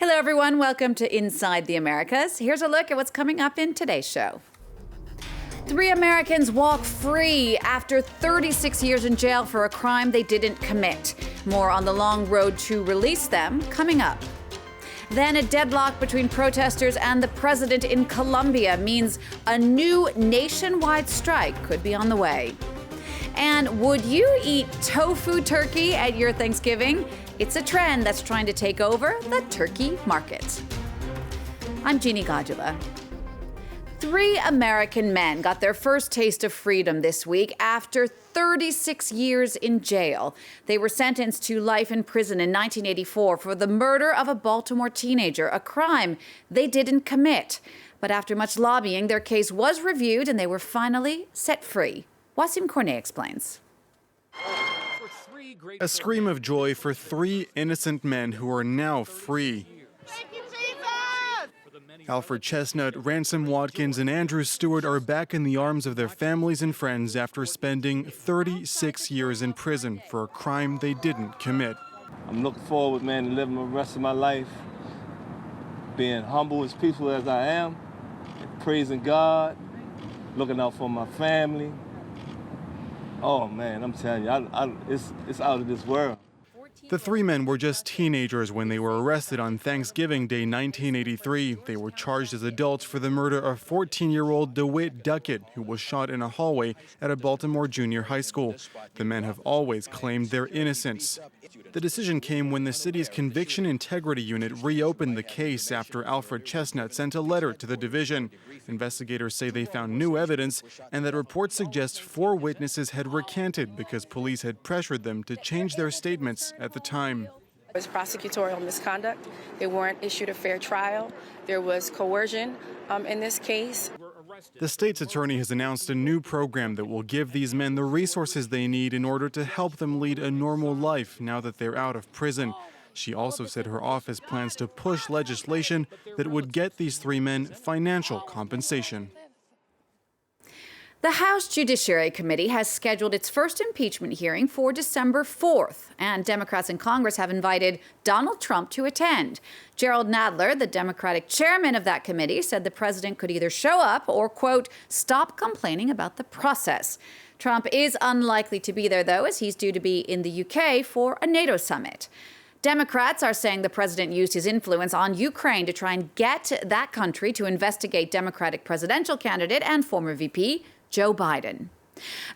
Hello, everyone. Welcome to Inside the Americas. Here's a look at what's coming up in today's show. 3 Americans walk free after 36 years in jail for a crime they didn't commit. More on the long road to release them coming up. Then a deadlock between protesters and the president in Colombia means a new nationwide strike could be on the way. And would you eat tofu turkey at your Thanksgiving? It's a trend that's trying to take over the turkey market. I'm Jeannie Godula. 3 American men got their first taste of freedom this week after 36 years in jail. They were sentenced to life in prison in 1984 for the murder of a Baltimore teenager, a crime they didn't commit. But after much lobbying, their case was reviewed and they were finally set free. Wasim Cornet explains. A scream of joy for 3 innocent men who are now free. Thank you, Jesus! Alfred Chestnut, Ransom Watkins, and Andrew Stewart are back in the arms of their families and friends after spending 36 years in prison for a crime they didn't commit. I'm looking forward, man, to living the rest of my life, being humble as peaceful as I am, praising God, looking out for my family. Oh, man, I'm telling you, it's out of this world. The 3 men were just teenagers when they were arrested on Thanksgiving Day 1983. They were charged as adults for the murder of 14-year-old DeWitt Duckett, who was shot in a hallway at a Baltimore junior high school. The men have always claimed their innocence. The decision came when the city's Conviction Integrity Unit reopened the case after Alfred Chestnut sent a letter to the division. Investigators say they found new evidence and that reports suggest 4 witnesses had recanted because police had pressured them to change their statements at the time. It was prosecutorial misconduct. They weren't issued a fair trial. There was coercion in this case. The state's attorney has announced a new program that will give these men the resources they need in order to help them lead a normal life now that they're out of prison. She also said her office plans to push legislation that would get these 3 men financial compensation. The House Judiciary Committee has scheduled its first impeachment hearing for December 4th, and Democrats in Congress have invited Donald Trump to attend. Gerald Nadler, the Democratic chairman of that committee, said the president could either show up or, quote, stop complaining about the process. Trump is unlikely to be there, though, as he's due to be in the UK for a NATO summit. Democrats are saying the president used his influence on Ukraine to try and get that country to investigate Democratic presidential candidate and former VP Joe Biden.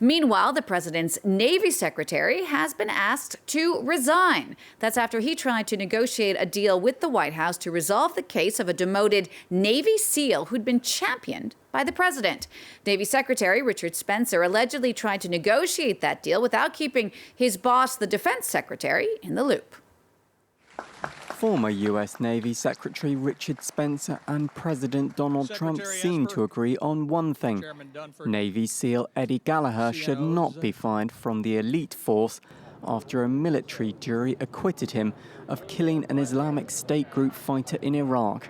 Meanwhile, the president's Navy secretary has been asked to resign. That's after he tried to negotiate a deal with the White House to resolve the case of a demoted Navy SEAL who'd been championed by the president. Navy Secretary Richard Spencer allegedly tried to negotiate that deal without keeping his boss, the defense secretary, in the loop. Former U.S. Navy Secretary Richard Spencer and President Donald Trump seem to agree on one thing. Navy SEAL Eddie Gallagher should not be fired from the elite force after a military jury acquitted him of killing an Islamic State group fighter in Iraq.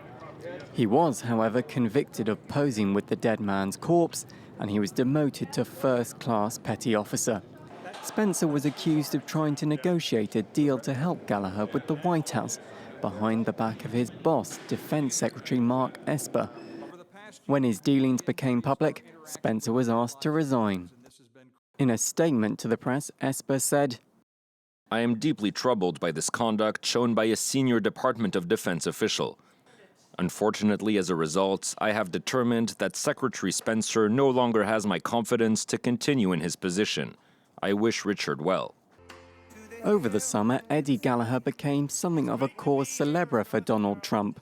He was, however, convicted of posing with the dead man's corpse, and he was demoted to first-class petty officer. Spencer was accused of trying to negotiate a deal to help Gallagher with the White House, behind the back of his boss, Defense Secretary Mark Esper. When his dealings became public, Spencer was asked to resign. In a statement to the press, Esper said, I am deeply troubled by this conduct shown by a senior Department of Defense official. Unfortunately, as a result, I have determined that Secretary Spencer no longer has my confidence to continue in his position. I wish Richard well. Over the summer, Eddie Gallagher became something of a cause célèbre for Donald Trump.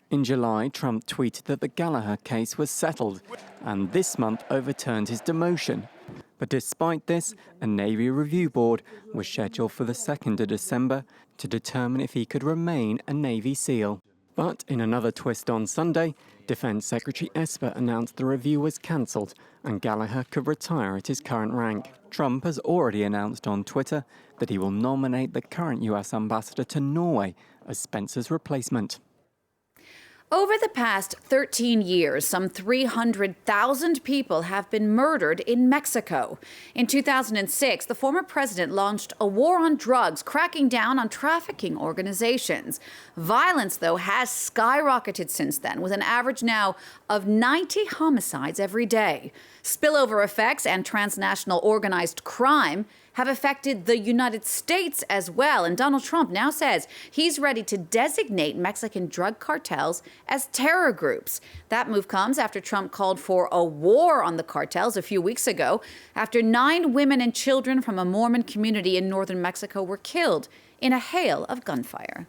In July, Trump tweeted that the Gallagher case was settled, and this month overturned his demotion. But despite this, a Navy review board was scheduled for the 2nd of December to determine if he could remain a Navy SEAL. But in another twist on Sunday, Defense Secretary Esper announced the review was cancelled and Gallagher could retire at his current rank. Trump has already announced on Twitter that he will nominate the current US ambassador to Norway as Spencer's replacement. Over the past 13 years, some 300,000 people have been murdered in Mexico. In 2006, the former president launched a war on drugs, cracking down on trafficking organizations. Violence, though, has skyrocketed since then, with an average now of 90 homicides every day. Spillover effects and transnational organized crime have affected the United States as well. And Donald Trump now says he's ready to designate Mexican drug cartels as terror groups. That move comes after Trump called for a war on the cartels a few weeks ago, after 9 women and children from a Mormon community in northern Mexico were killed in a hail of gunfire.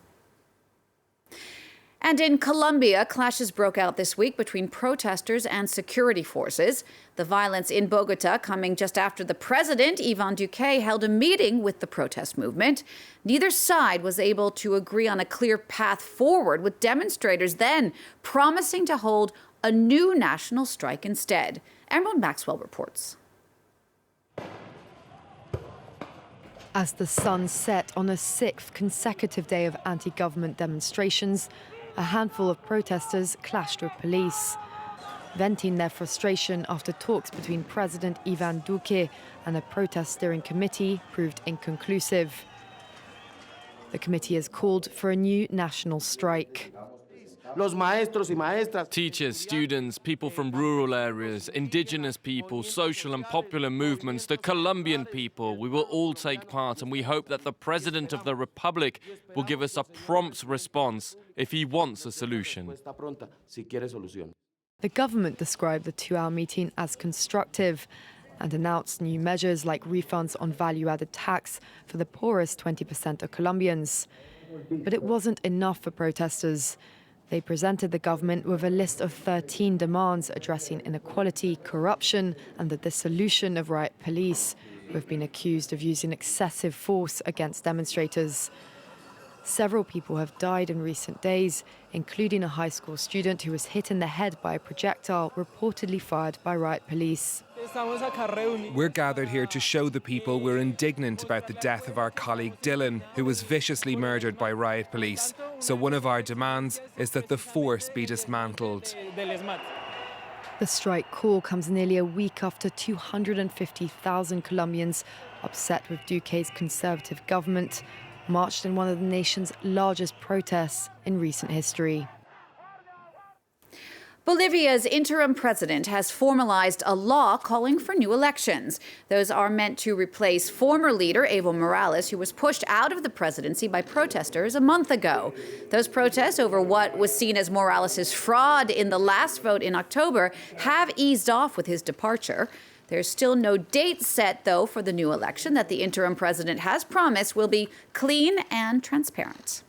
And in Colombia, clashes broke out this week between protesters and security forces. The violence in Bogota coming just after the president, Iván Duque, held a meeting with the protest movement. Neither side was able to agree on a clear path forward, with demonstrators then promising to hold a new national strike instead. Emerald Maxwell reports. As the sun set on a 6th consecutive day of anti-government demonstrations, a handful of protesters clashed with police, venting their frustration after talks between President Iván Duque and the protest steering committee proved inconclusive. The committee has called for a new national strike. Teachers, students, people from rural areas, indigenous people, social and popular movements, the Colombian people, we will all take part, and we hope that the President of the Republic will give us a prompt response if he wants a solution. The government described the 2-hour meeting as constructive and announced new measures like refunds on value-added tax for the poorest 20% of Colombians. But it wasn't enough for protesters. They presented the government with a list of 13 demands addressing inequality, corruption, and the dissolution of riot police, who have been accused of using excessive force against demonstrators. Several people have died in recent days, including a high school student who was hit in the head by a projectile reportedly fired by riot police. We're gathered here to show the people we're indignant about the death of our colleague Dylan, who was viciously murdered by riot police. So one of our demands is that the force be dismantled. The strike call comes nearly a week after 250,000 Colombians, upset with Duque's conservative government, marched in one of the nation's largest protests in recent history. Bolivia's interim president has formalized a law calling for new elections. Those are meant to replace former leader Evo Morales, who was pushed out of the presidency by protesters a month ago. Those protests over what was seen as Morales' fraud in the last vote in October have eased off with his departure. There's still no date set, though, for the new election that the interim president has promised will be clean and transparent.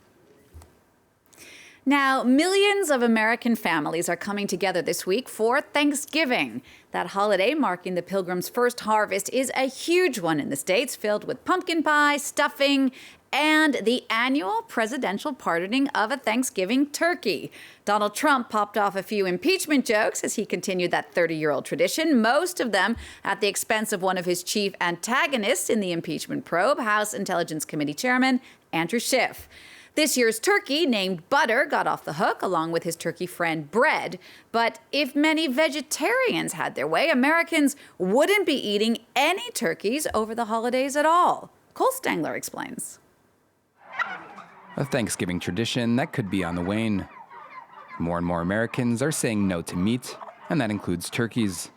Now, millions of American families are coming together this week for Thanksgiving. That holiday, marking the Pilgrims' first harvest, is a huge one in the States, filled with pumpkin pie, stuffing, and the annual presidential pardoning of a Thanksgiving turkey. Donald Trump popped off a few impeachment jokes as he continued that 30-year-old tradition, most of them at the expense of one of his chief antagonists in the impeachment probe, House Intelligence Committee Chairman Andrew Schiff. This year's turkey, named Butter, got off the hook, along with his turkey friend Bread. But if many vegetarians had their way, Americans wouldn't be eating any turkeys over the holidays at all. Cole Stengler explains. A Thanksgiving tradition that could be on the wane. More and more Americans are saying no to meat, and that includes turkeys.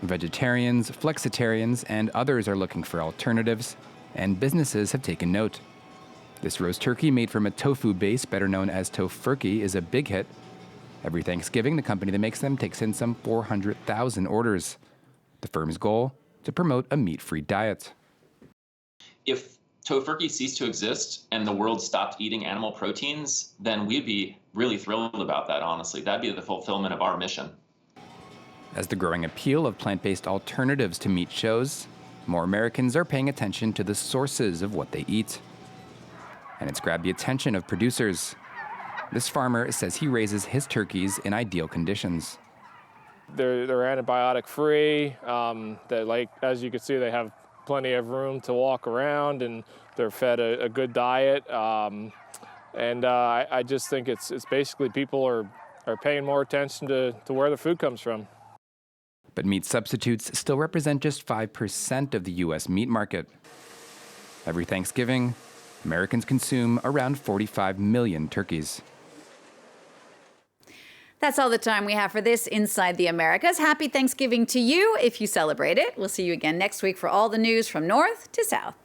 Vegetarians, flexitarians, and others are looking for alternatives, and businesses have taken note. This roast turkey made from a tofu base, better known as tofurkey, is a big hit. Every Thanksgiving, the company that makes them takes in some 400,000 orders. The firm's goal? To promote a meat-free diet. If tofurkey ceased to exist and the world stopped eating animal proteins, then we'd be really thrilled about that, honestly. That'd be the fulfillment of our mission. As the growing appeal of plant-based alternatives to meat shows, more Americans are paying attention to the sources of what they eat. And it's grabbed the attention of producers. This farmer says he raises his turkeys in ideal conditions. They're antibiotic-free. As you can see, they have plenty of room to walk around, and they're fed a good diet. I just think it's basically people are are paying more attention to where the food comes from. But meat substitutes still represent just 5% of the U.S. meat market. Every Thanksgiving, Americans consume around 45 million turkeys. That's all the time we have for this Inside the Americas. Happy Thanksgiving to you if you celebrate it. We'll see you again next week for all the news from north to south.